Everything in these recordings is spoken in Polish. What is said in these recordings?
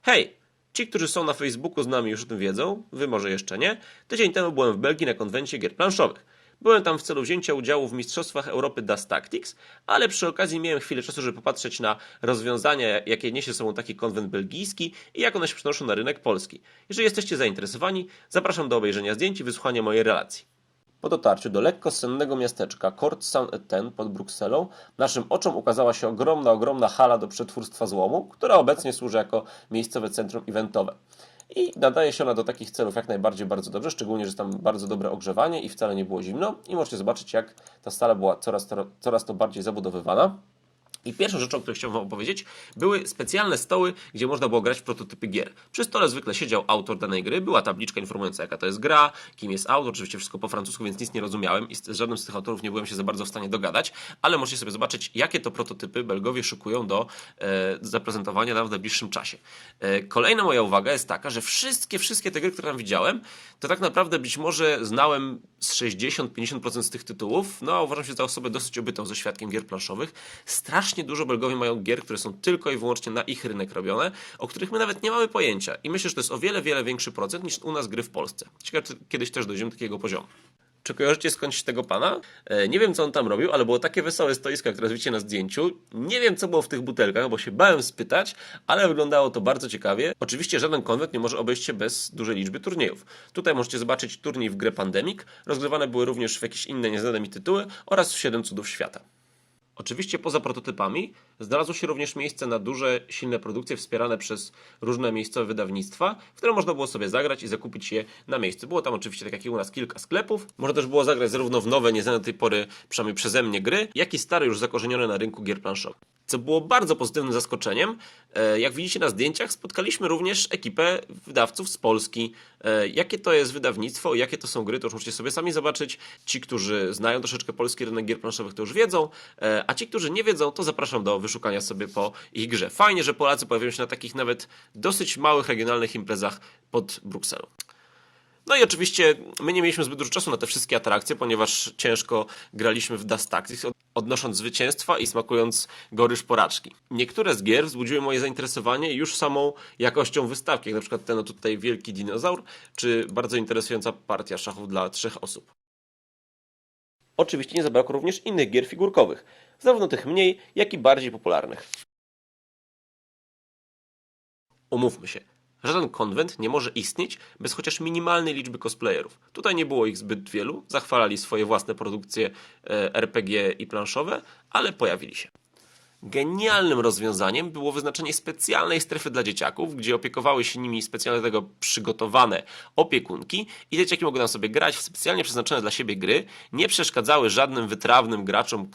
Hej! Ci, którzy są na Facebooku z nami już o tym wiedzą, wy może jeszcze nie. Tydzień temu byłem w Belgii na konwencie gier planszowych. Byłem tam w celu wzięcia udziału w Mistrzostwach Europy Das Tactics, ale przy okazji miałem chwilę czasu, żeby popatrzeć na rozwiązania, jakie niesie ze sobą taki konwent belgijski i jak one się przenoszą na rynek polski. Jeżeli jesteście zainteresowani, zapraszam do obejrzenia zdjęć i wysłuchania mojej relacji. Po dotarciu do lekko sennego miasteczka Port Saint-Étienne pod Brukselą, naszym oczom ukazała się ogromna hala do przetwórstwa złomu, która obecnie służy jako miejscowe centrum eventowe. I nadaje się ona do takich celów jak najbardziej bardzo dobrze, szczególnie, że jest tam bardzo dobre ogrzewanie i wcale nie było zimno. I możecie zobaczyć, jak ta sala była coraz to bardziej zabudowywana. I pierwszą rzeczą, o której chciałbym wam opowiedzieć, były specjalne stoły, gdzie można było grać w prototypy gier. Przy stole zwykle siedział autor danej gry, była tabliczka informująca, jaka to jest gra, kim jest autor, oczywiście wszystko po francusku, więc nic nie rozumiałem i z żadnym z tych autorów nie byłem się za bardzo w stanie dogadać, ale możecie sobie zobaczyć, jakie to prototypy Belgowie szykują do zaprezentowania nam w najbliższym czasie. Kolejna moja uwaga jest taka, że wszystkie te gry, które tam widziałem, to tak naprawdę być może znałem z 60-50% z tych tytułów, no a uważam się za osobę dosyć obytą ze świadkiem gier planszowych. Strasznie dużo Belgowie mają gier, które są tylko i wyłącznie na ich rynek robione, o których my nawet nie mamy pojęcia. I myślę, że to jest o wiele większy procent niż u nas gry w Polsce. Ciekawe, czy kiedyś też dojdziemy do takiego poziomu. Czy kojarzycie skądś tego pana? Nie wiem, co on tam robił, ale było takie wesołe stoisko, które widzicie na zdjęciu. Nie wiem, co było w tych butelkach, bo się bałem spytać, ale wyglądało to bardzo ciekawie. Oczywiście żaden konwent nie może obejść się bez dużej liczby turniejów. Tutaj możecie zobaczyć turniej w grę Pandemic. Rozgrywane były również w jakieś inne nieznane mi tytuły oraz w 7 cudów świata. Oczywiście poza prototypami znalazło się również miejsce na duże, silne produkcje wspierane przez różne miejscowe wydawnictwa, w które można było sobie zagrać i zakupić je na miejscu. Było tam oczywiście, tak jak i u nas, kilka sklepów. Można też było zagrać zarówno w nowe, nieznane do tej pory, przynajmniej przeze mnie gry, jak i stare, już zakorzenione na rynku gier planszowych. Co było bardzo pozytywnym zaskoczeniem, jak widzicie na zdjęciach, spotkaliśmy również ekipę wydawców z Polski. Jakie to jest wydawnictwo, jakie to są gry, to już możecie sobie sami zobaczyć. Ci, którzy znają troszeczkę polski rynek gier planszowych, to już wiedzą, a ci, którzy nie wiedzą, to zapraszam do wyszukania sobie po ich grze. Fajnie, że Polacy pojawiają się na takich nawet dosyć małych, regionalnych imprezach pod Brukselą. No i oczywiście my nie mieliśmy zbyt dużo czasu na te wszystkie atrakcje, ponieważ ciężko graliśmy w Das Tactics, odnosząc zwycięstwa i smakując goryż porażki. Niektóre z gier wzbudziły moje zainteresowanie już samą jakością wystawki, jak na przykład ten tutaj wielki dinozaur, czy bardzo interesująca partia szachów dla 3 osób. Oczywiście nie zabrakło również innych gier figurkowych, zarówno tych mniej, jak i bardziej popularnych. Umówmy się, żaden konwent nie może istnieć bez chociaż minimalnej liczby cosplayerów. Tutaj nie było ich zbyt wielu, zachwalali swoje własne produkcje RPG i planszowe, ale pojawili się. Genialnym rozwiązaniem było wyznaczenie specjalnej strefy dla dzieciaków, gdzie opiekowały się nimi specjalnie do tego przygotowane opiekunki i dzieciaki mogły tam sobie grać w specjalnie przeznaczone dla siebie gry, nie przeszkadzały żadnym wytrawnym graczom,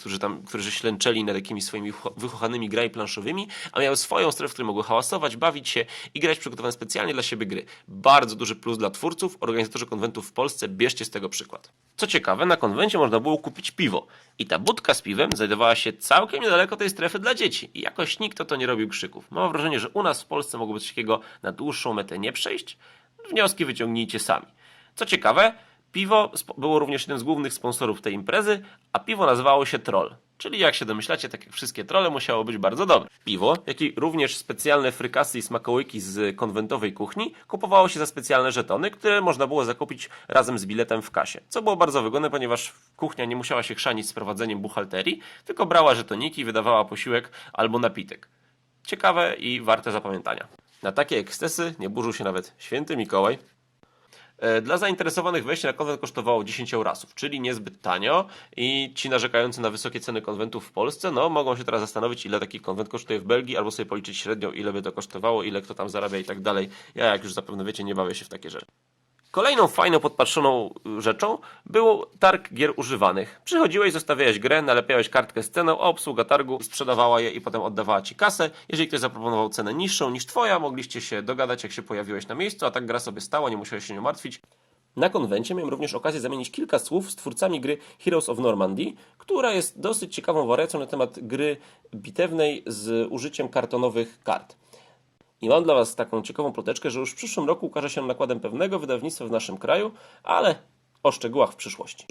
którzy ślęczeli nad jakimiś swoimi wychuchanymi grami planszowymi, a miały swoją strefę, w której mogły hałasować, bawić się i grać przygotowane specjalnie dla siebie gry. Bardzo duży plus dla twórców, organizatorzy konwentów w Polsce, bierzcie z tego przykład. Co ciekawe, na konwencie można było kupić piwo i ta budka z piwem znajdowała się całkiem niedaleko tej strefy dla dzieci i jakoś nikt o to nie robił krzyków. Mam wrażenie, że u nas w Polsce mogłoby coś takiego na dłuższą metę nie przejść. Wnioski wyciągnijcie sami. Co ciekawe, piwo było również jednym z głównych sponsorów tej imprezy, a piwo nazywało się Troll. Czyli jak się domyślacie, tak jak wszystkie trolle, musiało być bardzo dobre. Piwo, jak i również specjalne frykasy i smakołyki z konwentowej kuchni kupowało się za specjalne żetony, które można było zakupić razem z biletem w kasie. Co było bardzo wygodne, ponieważ kuchnia nie musiała się chrzanić z prowadzeniem buchalterii, tylko brała żetoniki i wydawała posiłek albo napitek. Ciekawe i warte zapamiętania. Na takie ekscesy nie burzył się nawet święty Mikołaj. Dla zainteresowanych wejście na konwent kosztowało 10 eurasów, czyli niezbyt tanio i ci narzekający na wysokie ceny konwentów w Polsce, no mogą się teraz zastanowić, ile taki konwent kosztuje w Belgii, albo sobie policzyć średnią, ile by to kosztowało, ile kto tam zarabia i tak dalej. Ja, jak już zapewne wiecie, nie bawię się w takie rzeczy. Kolejną fajną, podpatrzoną rzeczą był targ gier używanych. Przychodziłeś, zostawiałeś grę, nalepiałeś kartkę z ceną, a obsługa targu sprzedawała je i potem oddawała ci kasę. Jeżeli ktoś zaproponował cenę niższą niż twoja, mogliście się dogadać, jak się pojawiłeś na miejscu, a tak gra sobie stała, nie musiałeś się nią martwić. Na konwencie miałem również okazję zamienić kilka słów z twórcami gry Heroes of Normandy, która jest dosyć ciekawą wariacją na temat gry bitewnej z użyciem kartonowych kart. I mam dla Was taką ciekawą ploteczkę, że już w przyszłym roku ukaże się nakładem pewnego wydawnictwa w naszym kraju, ale o szczegółach w przyszłości.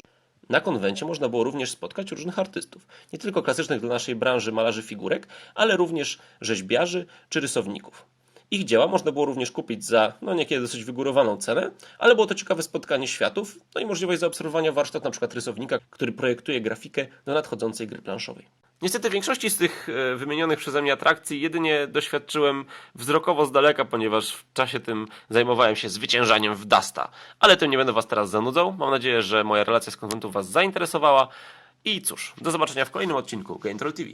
Na konwencie można było również spotkać różnych artystów. Nie tylko klasycznych dla naszej branży malarzy figurek, ale również rzeźbiarzy czy rysowników. Ich dzieła można było również kupić za niekiedy dosyć wygórowaną cenę, ale było to ciekawe spotkanie światów, no i możliwość zaobserwowania warsztatu np. rysownika, który projektuje grafikę do nadchodzącej gry planszowej. Niestety większości z tych wymienionych przeze mnie atrakcji jedynie doświadczyłem wzrokowo z daleka, ponieważ w czasie tym zajmowałem się zwyciężaniem w Dusta. Ale tym nie będę Was teraz zanudzał. Mam nadzieję, że moja relacja z konwentu Was zainteresowała. I cóż, do zobaczenia w kolejnym odcinku GameTroll TV.